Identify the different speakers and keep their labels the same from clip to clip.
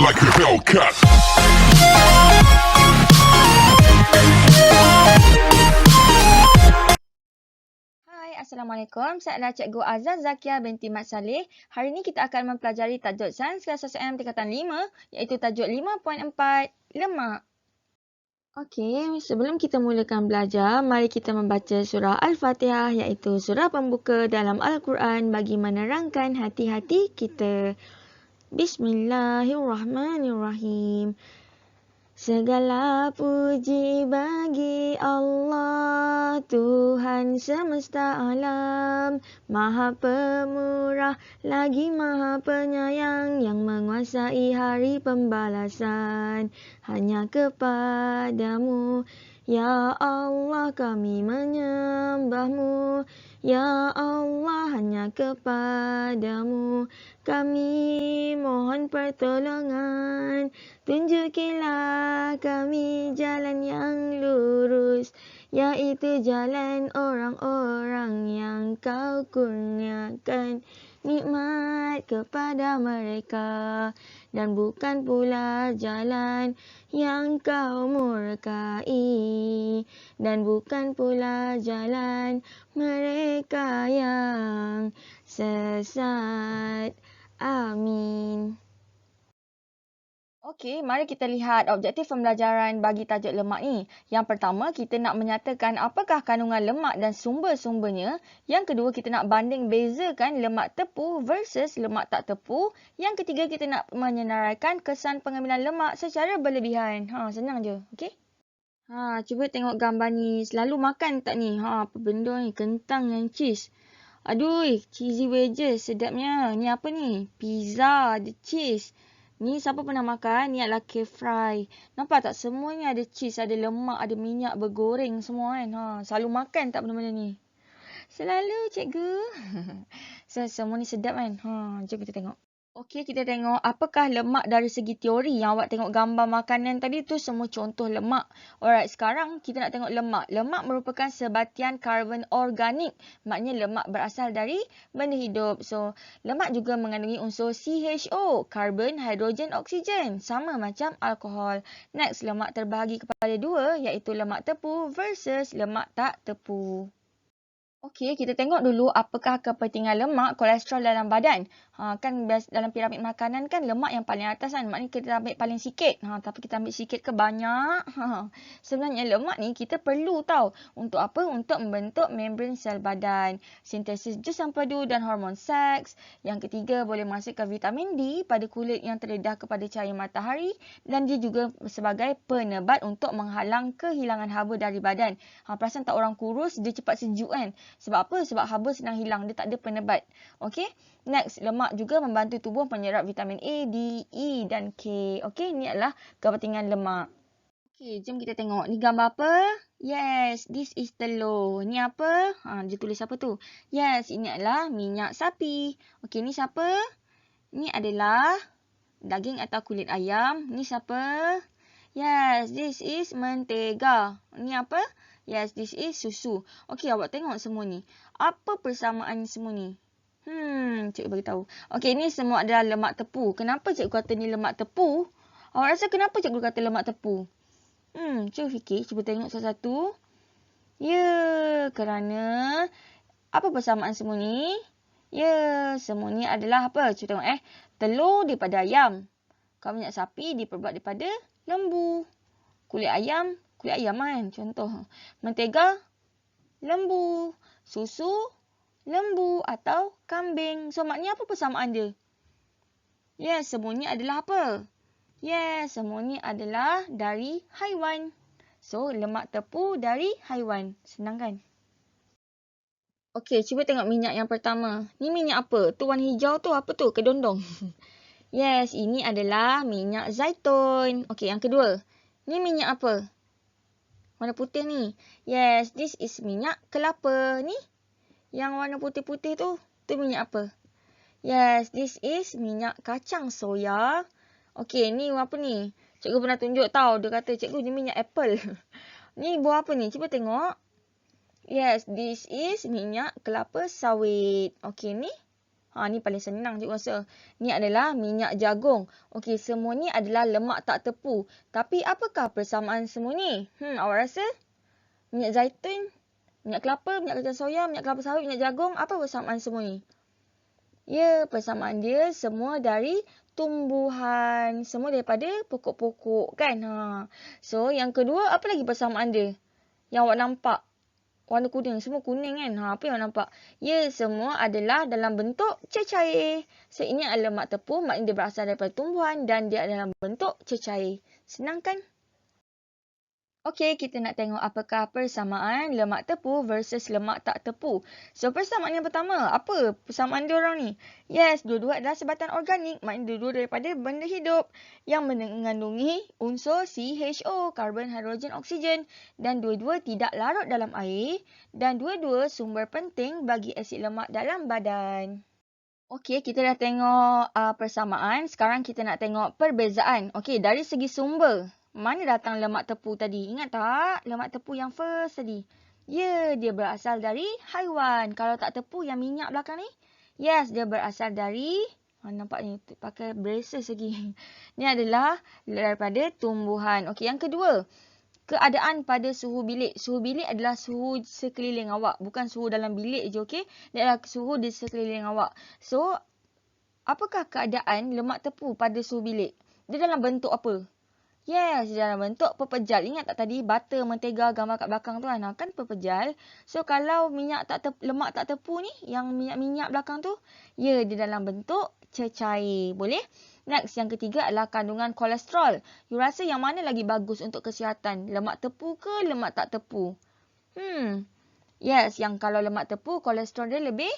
Speaker 1: like a Hellcat.
Speaker 2: Hai, Assalamualaikum. Saya adalah Cikgu Azaz Zakia binti Mat Saleh. Hari ini kita akan mempelajari tajuk Sains kelas 1M tingkatan 5 iaitu tajuk 5.4 lemak. Okey, sebelum kita mulakan belajar, mari kita membaca surah Al-Fatihah iaitu surah pembuka dalam Al-Quran bagi menerangkan hati-hati kita. Bismillahirrahmanirrahim. Segala puji bagi Allah, Tuhan semesta alam, Maha Pemurah lagi Maha Penyayang yang menguasai hari pembalasan. Hanya kepadamu, ya Allah kami menyembahmu, ya Allah hanya kepadamu kami mohon pertolongan. Tunjukilah kami jalan yang lurus, iaitu jalan orang-orang yang kau kurniakan nikmat kepada mereka, dan bukan pula jalan yang kau murkai, dan bukan pula jalan mereka yang sesat. Amin. Okey, mari kita lihat objektif pembelajaran bagi tajuk lemak ni. Yang pertama, kita nak menyatakan apakah kandungan lemak dan sumber-sumbernya. Yang kedua, kita nak banding bezakan lemak tepu versus lemak tak tepu. Yang ketiga, kita nak menyenaraikan kesan pengambilan lemak secara berlebihan. Senang je. Okey? Cuba tengok gambar ni. Selalu makan tak ni? Apa benda ni? Kentang dan cheese. Aduh, cheesy wedges sedapnya. Ni apa ni? Pizza, ada cheese. Ni siapa pernah makan? Ni adalah cake fry. Nampak tak? Semuanya ada cheese, ada lemak, ada minyak bergoreng semua kan. Selalu makan tak benda-benda ni? Selalu, cikgu. Semua ni sedap kan? Jom kita tengok. Okey, kita tengok apakah lemak dari segi teori. Yang awak tengok gambar makanan tadi tu semua contoh lemak. Alright, sekarang kita nak tengok lemak. Lemak merupakan sebatian karbon organik. Maknanya lemak berasal dari benda hidup. So, lemak juga mengandungi unsur CHO, karbon, hidrogen, oksigen. Sama macam alkohol. Next, lemak terbahagi kepada dua iaitu lemak tepu versus lemak tak tepu. Okey, kita tengok dulu apakah kepentingan lemak kolesterol dalam badan. Kan dalam piramid makanan kan lemak yang paling atas kan. Maknanya kita ambil paling sikit. Tapi kita ambil sikit ke banyak? Sebenarnya lemak ni kita perlu tahu. Untuk apa? Untuk membentuk membran sel badan. Sintesis jus empedu dan hormon seks. Yang ketiga, boleh menghasilkan vitamin D pada kulit yang terdedah kepada cahaya matahari. Dan dia juga sebagai penebat untuk menghalang kehilangan haba dari badan. Perasan tak orang kurus, dia cepat sejuk kan? Sebab apa? Sebab haba senang hilang. Dia tak ada penebat. Okey. Next, lemak juga membantu tubuh menyerap vitamin A, D, E dan K. Okey, ini adalah kepentingan lemak. Okey, jom kita tengok. Ni gambar apa? Yes, this is telur. Ni apa? Dia tulis apa tu? Yes, ini adalah minyak sapi. Okey, ni siapa? Ni adalah daging atau kulit ayam. Ni siapa? Yes, this is mentega. Ni apa? Yes, this is susu. Okey, awak tengok semua ni. Apa persamaan semua ni? Cikgu bagi tahu. Okey, ni semua adalah lemak tepu. Kenapa cikgu kata ni lemak tepu? Awak rasa kenapa cikgu kata lemak tepu? Cuba fikir, cuba tengok satu-satu. Ya, kerana apa persamaan semua ni? Ya, semua ni adalah apa? Cuba tengok telur daripada ayam. Kalau minyak sapi diperbuat daripada lembu. Kulit ayam kan contoh. Mentega, lembu. Susu, lembu atau kambing. So, maknanya apa persamaan dia? Yes, semuanya adalah apa? Yes, semuanya adalah dari haiwan. So, lemak tepu dari haiwan. Senang kan? Okey, cuba tengok minyak yang pertama. Ni minyak apa? Tu warna hijau tu apa tu? Kedondong. Yes, ini adalah minyak zaitun. Okey, yang kedua. Ni minyak apa? Warna putih ni. Yes, this is minyak kelapa. Ni, yang warna putih-putih tu minyak apa? Yes, this is minyak kacang soya. Okey, ni apa ni? Cikgu pernah tunjuk tau. Dia kata, cikgu ni minyak apple. Ni buah apa ni? Cuba tengok. Yes, this is minyak kelapa sawit. Okey, ni. Ni paling senang cikgu rasa. Ni adalah minyak jagung. Okey, semua ni adalah lemak tak tepu. Tapi apakah persamaan semua ni? Awak rasa? Minyak zaitun, minyak kelapa, minyak kacang soya, minyak kelapa sawit, minyak jagung. Apa persamaan semua ni? Ya, persamaan dia semua dari tumbuhan. Semua daripada pokok-pokok kan? So, yang kedua, apa lagi persamaan dia? Yang awak nampak. Warna kuning. Semua kuning kan? Apa yang awak nampak? Ya, semua adalah dalam bentuk cecair. So, ini adalah lemak tepu. Maknanya dia berasal daripada tumbuhan dan dia adalah bentuk cecair. Senang kan? Okey, kita nak tengok apakah persamaan lemak tepu versus lemak tak tepu. So, persamaan yang pertama, apa persamaan diorang ni? Yes, dua-dua adalah sebatan organik. Maknanya dua-dua daripada benda hidup yang mengandungi unsur CHO, karbon, hidrogen, oksigen. Dan dua-dua tidak larut dalam air. Dan dua-dua sumber penting bagi asid lemak dalam badan. Okey, kita dah tengok persamaan. Sekarang kita nak tengok perbezaan. Okey, dari segi sumber. Mana datang lemak tepu tadi? Ingat tak lemak tepu yang first tadi? Ya, dia berasal dari haiwan. Kalau tak tepu yang minyak belakang ni? Yes, dia berasal dari... nampak ni pakai braces lagi. Ni adalah daripada tumbuhan. Okey, yang kedua. Keadaan pada suhu bilik. Suhu bilik adalah suhu sekeliling awak. Bukan suhu dalam bilik je, okey? Dia adalah suhu di sekeliling awak. So, apakah keadaan lemak tepu pada suhu bilik? Dia dalam bentuk apa? Yes, dalam bentuk pepejal. Ingat tak tadi butter, mentega, gambar kat belakang tu kan? Kan pepejal. So, kalau lemak tak tepu ni, yang minyak-minyak belakang tu, ya, dia dalam bentuk cecair. Boleh? Next, yang ketiga adalah kandungan kolesterol. You rasa yang mana lagi bagus untuk kesihatan? Lemak tepu ke lemak tak tepu? Yes, yang kalau lemak tepu, kolesterol dia lebih...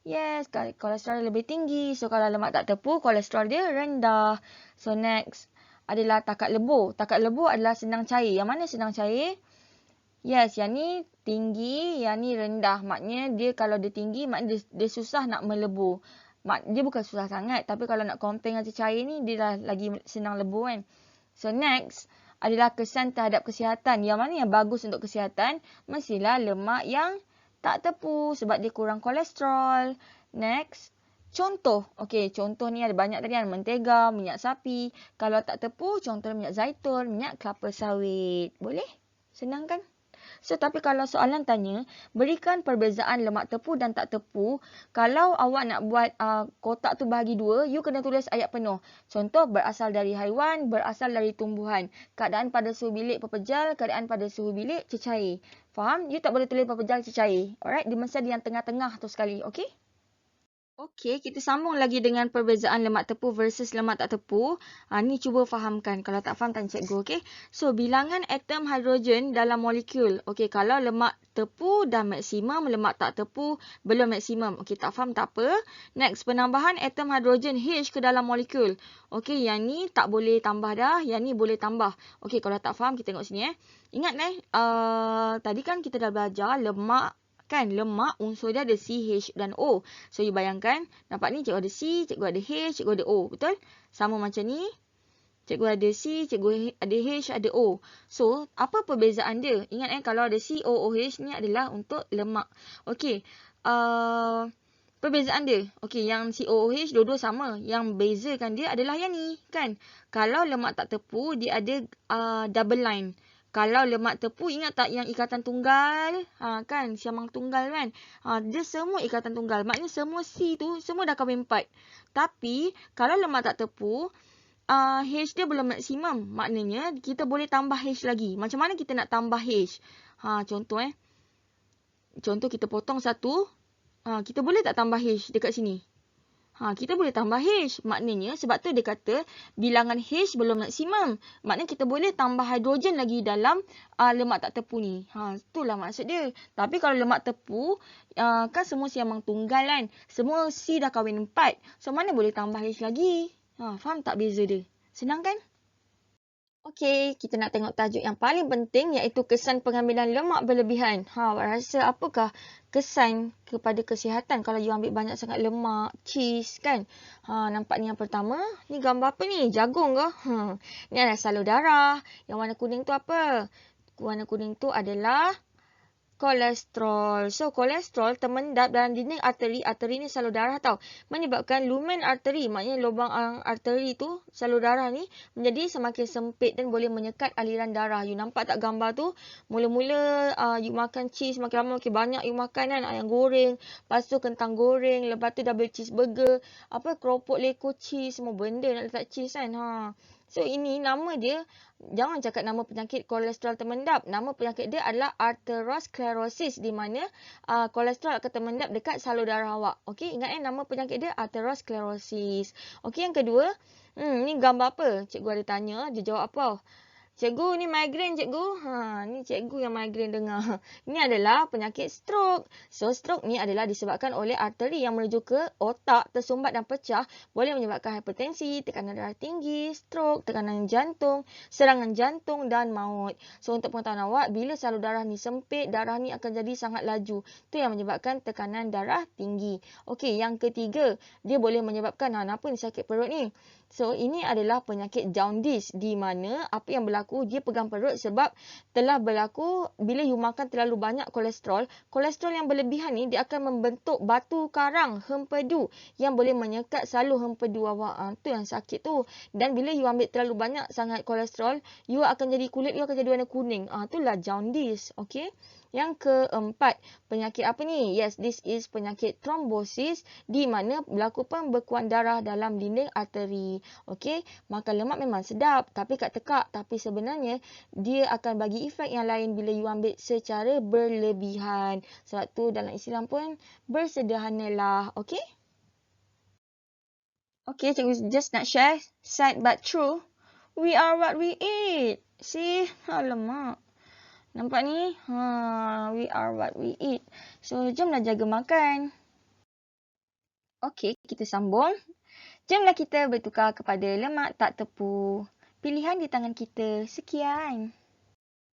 Speaker 2: Yes, kolesterol dia lebih tinggi. So, kalau lemak tak tepu, kolesterol dia rendah. So, next adalah takat lebur. Takat lebur adalah senang cair. Yang mana senang cair? Yes, yang ni tinggi, yang ni rendah. Maknanya dia kalau dia tinggi, maknanya dia susah nak melebur. Dia bukan susah sangat. Tapi kalau nak compare dengan cair ni, dia dah lagi senang lebur kan. So next adalah kesan terhadap kesihatan. Yang mana yang bagus untuk kesihatan? Mestilah lemak yang tak tepu sebab dia kurang kolesterol. Next. Contoh. Okey, contoh ni ada banyak tadi kan. Mentega, minyak sapi. Kalau tak tepu, contoh minyak zaitun, minyak kelapa sawit. Boleh? Senang kan? So, tapi kalau soalan tanya, berikan perbezaan lemak tepu dan tak tepu. Kalau awak nak buat kotak tu bahagi dua, you kena tulis ayat penuh. Contoh, berasal dari haiwan, berasal dari tumbuhan. Keadaan pada suhu bilik pepejal, keadaan pada suhu bilik cecair. Faham? You tak boleh tulis pepejal cecair. Alright? Dia mesti ada yang tengah-tengah tu sekali. Okey? Okey, kita sambung lagi dengan perbezaan lemak tepu versus lemak tak tepu. Ni cuba fahamkan. Kalau tak faham, tanya cikgu. Okey. So, bilangan atom hidrogen dalam molekul. Okey, kalau lemak tepu dah maksimum, lemak tak tepu belum maksimum. Okey, tak faham tak apa. Next, penambahan atom hidrogen H ke dalam molekul. Okey, yang ni tak boleh tambah dah. Yang ni boleh tambah. Okey, kalau tak faham, kita tengok sini. Ingat tadi kan kita dah belajar lemak. Kan, lemak unsur dia ada C, H dan O. So, you bayangkan. Nampak ni, cikgu ada C, cikgu ada H, cikgu ada O. Betul? Sama macam ni. Cikgu ada C, cikgu ada H, ada O. So, apa perbezaan dia? Ingat kalau ada C, O, OH ni adalah untuk lemak. Okey. Perbezaan dia. Okey, yang COOH dua-dua sama. Yang bezakan dia adalah yang ni. Kan? Kalau lemak tak tepu, dia ada double line. Kalau lemak tepu, ingat tak yang ikatan tunggal? Kan, siamang tunggal kan? Dia semua ikatan tunggal. Maknanya semua C tu, semua dah kahwin 4. Tapi, kalau lemak tak tepu, H dia belum maksimum. Maknanya, kita boleh tambah H lagi. Macam mana kita nak tambah H? Contoh Contoh, kita potong satu. Kita boleh tak tambah H dekat sini? Kita boleh tambah H. Maknanya sebab tu dia kata bilangan H belum maksimum. Maknanya kita boleh tambah hidrogen lagi dalam lemak tak tepu ni. Itulah maksud dia. Tapi kalau lemak tepu, kan semua siamang tunggal kan. Semua C dah kahwin 4. So mana boleh tambah H lagi? Faham tak beza dia? Senang kan? Okey, kita nak tengok tajuk yang paling penting iaitu kesan pengambilan lemak berlebihan. Awak rasa apakah kesan kepada kesihatan kalau you ambil banyak sangat lemak, cheese kan? Nampak ni yang pertama. Ni gambar apa ni? Jagung ke? Ni adalah salur darah. Yang warna kuning tu apa? Warna kuning tu adalah Kolesterol. So, kolesterol termendap dalam dinding arteri. Arteri ni salur darah tau. Menyebabkan lumen arteri, maknanya lubang arteri tu, salur darah ni menjadi semakin sempit dan boleh menyekat aliran darah. You nampak tak gambar tu? Mula-mula you makan cheese, makin lama makin banyak you makan kan. Ayam goreng, lepas tu kentang goreng, lepas tu double cheeseburger, keropok leko cheese, semua benda nak letak cheese kan. So, ini nama dia, jangan cakap nama penyakit kolesterol termendap. Nama penyakit dia adalah arteriosklerosis, di mana kolesterol akan termendap dekat salur darah awak. Okey, ingat nama penyakit dia arteriosklerosis. Okey, yang kedua, ni gambar apa? Cikgu ada tanya, dia jawab apa? Cikgu, ni migraine cikgu. Ni cikgu yang migraine dengar. Ini adalah penyakit stroke. So, stroke ni adalah disebabkan oleh arteri yang menuju ke otak tersumbat dan pecah. Boleh menyebabkan hipertensi, tekanan darah tinggi, stroke, tekanan jantung, serangan jantung dan maut. So, untuk pengetahuan awak, bila salur darah ni sempit, darah ni akan jadi sangat laju. Itu yang menyebabkan tekanan darah tinggi. Okey, yang ketiga, dia boleh menyebabkan, kenapa ni sakit perut ni? So, ini adalah penyakit jaundice, di mana apa yang berlaku, dia pegang perut sebab telah berlaku bila you makan terlalu banyak kolesterol. Kolesterol yang berlebihan ni, dia akan membentuk batu karang, hempedu, yang boleh menyekat salur hempedu awak. Tu yang sakit tu. Dan bila you ambil terlalu banyak sangat kolesterol, kulit you akan jadi warna kuning. Itulah jaundice. Okey. Yang keempat, penyakit apa ni? Yes, this is penyakit trombosis, di mana berlaku pembekuan darah dalam dinding arteri. Okey, makan lemak memang sedap, tapi kat tekak. Tapi sebenarnya, dia akan bagi efek yang lain bila you ambil secara berlebihan. Sebab tu dalam Islam pun, bersederhanalah. Okey? Okey, cikgu just nak share, sad but true. We are what we eat. See? Alamak. Nampak ni? We are what we eat. So, jomlah jaga makan. Okey, kita sambung. Jomlah kita bertukar kepada lemak tak tepu. Pilihan di tangan kita. Sekian.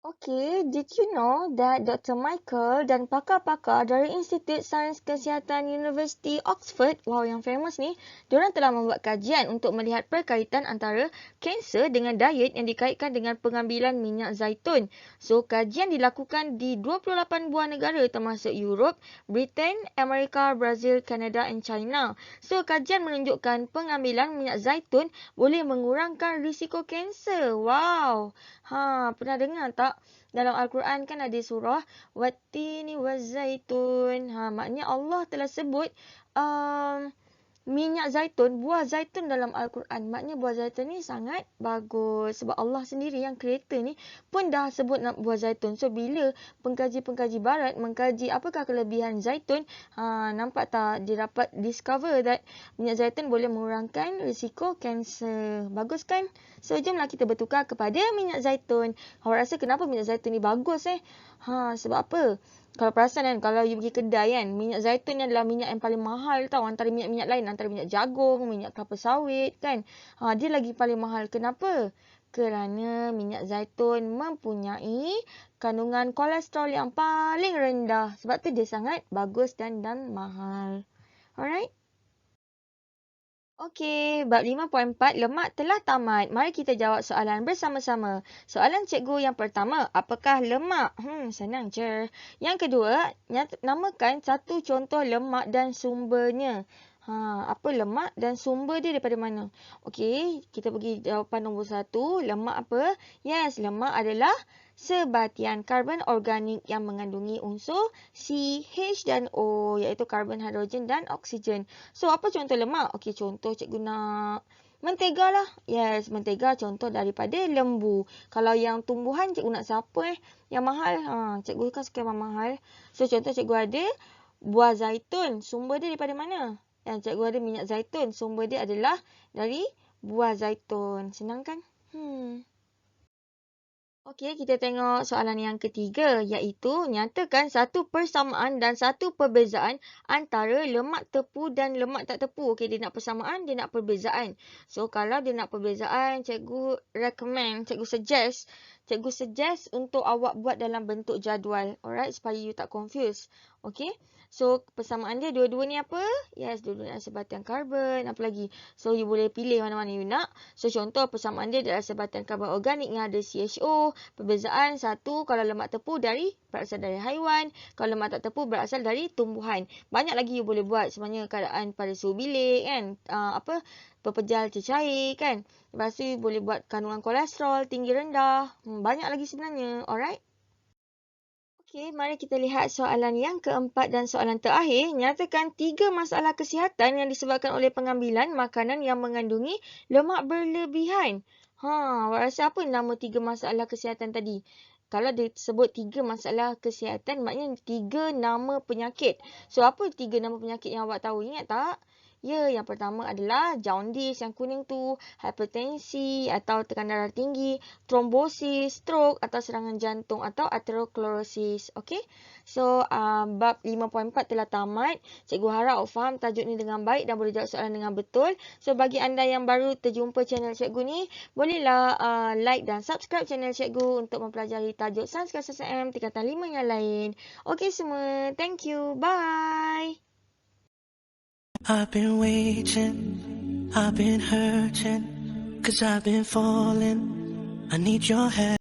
Speaker 2: Okay, did you know that Dr. Michael dan pakar-pakar dari Institut Sains Kesihatan Universiti Oxford, wow yang famous ni, diorang telah membuat kajian untuk melihat perkaitan antara kanser dengan diet yang dikaitkan dengan pengambilan minyak zaitun. So, kajian dilakukan di 28 buah negara termasuk Europe, Britain, Amerika, Brazil, Kanada dan China. So, kajian menunjukkan pengambilan minyak zaitun boleh mengurangkan risiko kanser. Wow! Pernah dengar tak? Dalam Al-Quran kan ada surah Wattini wazzaitun. Maknanya Allah telah sebut minyak zaitun, buah zaitun dalam Al-Quran. Maknanya buah zaitun ni sangat bagus. Sebab Allah sendiri yang creator ni pun dah sebut buah zaitun. So, bila pengkaji-pengkaji barat mengkaji apakah kelebihan zaitun, nampak tak dia dapat discover that minyak zaitun boleh mengurangkan risiko kanser. Bagus kan? So, jomlah kita bertukar kepada minyak zaitun. Awak rasa kenapa minyak zaitun ni bagus sebab apa? Kalau perasan kan, kalau you pergi kedai kan, minyak zaitun ni adalah minyak yang paling mahal tau. Antara minyak-minyak lain, antara minyak jagung, minyak kelapa sawit kan. Dia lagi paling mahal. Kenapa? Kerana minyak zaitun mempunyai kandungan kolesterol yang paling rendah. Sebab tu dia sangat bagus dan mahal. Alright? Okey, bab 5.4, lemak telah tamat. Mari kita jawab soalan bersama-sama. Soalan cikgu yang pertama, apakah lemak? Senang je. Yang kedua, namakan satu contoh lemak dan sumbernya. Apa lemak dan sumber dia daripada mana? Okey, kita pergi jawapan nombor 1. Lemak apa? Yes, lemak adalah sebatian karbon organik yang mengandungi unsur C, H dan O, iaitu karbon, hidrogen dan oksigen. So, apa contoh lemak? Okey, contoh cikgu nak mentega lah. Yes, mentega contoh daripada lembu. Kalau yang tumbuhan, cikgu nak siapa yang mahal? Cikgu kan suka yang mahal. So, contoh cikgu ada buah zaitun. Sumber dia daripada mana? Yang cikgu ada minyak zaitun. Sumber dia adalah dari buah zaitun. Senang kan? Okey, kita tengok soalan yang ketiga, iaitu nyatakan satu persamaan dan satu perbezaan antara lemak tepu dan lemak tak tepu. Okey, dia nak persamaan, dia nak perbezaan. So, kalau dia nak perbezaan, cikgu recommend, cikgu suggest untuk awak buat dalam bentuk jadual. Alright, supaya you tak confuse. Okey, So, persamaan dia dua-dua ni apa? Yes, dua-dua adalah sebatian karbon. Apa lagi? So, you boleh pilih mana-mana you nak. So, contoh persamaan dia adalah sebatian karbon organik yang ada CHO. Perbezaan satu, kalau lemak tepu berasal dari haiwan. Kalau lemak tak tepu berasal dari tumbuhan. Banyak lagi you boleh buat sebenarnya keadaan pada suhu bilik kan. Pepejal cecair kan. Lepas tu you boleh buat kandungan kolesterol, tinggi rendah. Banyak lagi sebenarnya. Alright? Okey, mari kita lihat soalan yang keempat dan soalan terakhir. Nyatakan 3 masalah kesihatan yang disebabkan oleh pengambilan makanan yang mengandungi lemak berlebihan. Awak rasa apa nama 3 masalah kesihatan tadi? Kalau disebut 3 masalah kesihatan, maknanya 3 nama penyakit. So, apa 3 nama penyakit yang awak tahu? Ingat tak? Ya, yang pertama adalah jaundice yang kuning tu, hipertensi atau tekanan darah tinggi, trombosis, stroke atau serangan jantung atau atherosclerosis. Okey. So, bab 5.4 telah tamat. Cikgu harap awak faham tajuk ni dengan baik dan boleh jawab soalan dengan betul. So, bagi anda yang baru terjumpa channel cikgu ni, bolehlah like dan subscribe channel cikgu untuk mempelajari tajuk Sains KSM tingkatan 5 yang lain. Okey semua, thank you. Bye.
Speaker 1: I've been waiting, I've been hurting, 'cause I've been falling. I need your help.